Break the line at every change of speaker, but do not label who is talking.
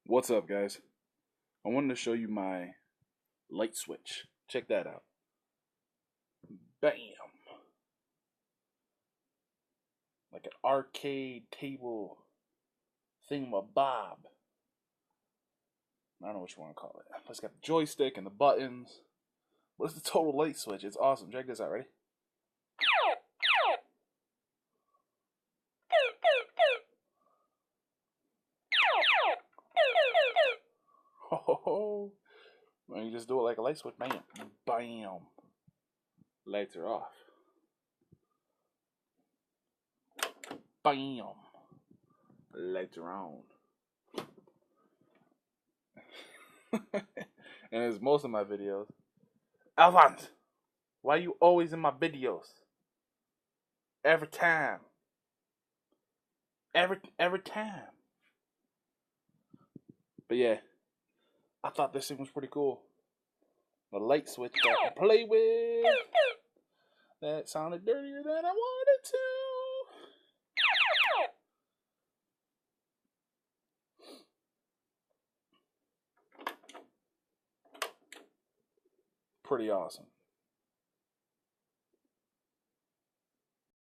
What's up, guys? I wanted to show you my light switch. Check that out. Bam! Like an arcade table thingamabob. I don't know what you want to call it. It's got the joystick and the buttons. But it's the total light switch. It's awesome. Check this out. Ready? Oh, and you just do it like a light switch. Bam! Bam! Lights are off. Bam! Lights are on. And it's most of my videos. Alphonse, why are you always in my videos? Every time. Every time. But yeah, I thought this thing was pretty cool. The light switch that I can play with. That sounded dirtier than I wanted to. Pretty awesome.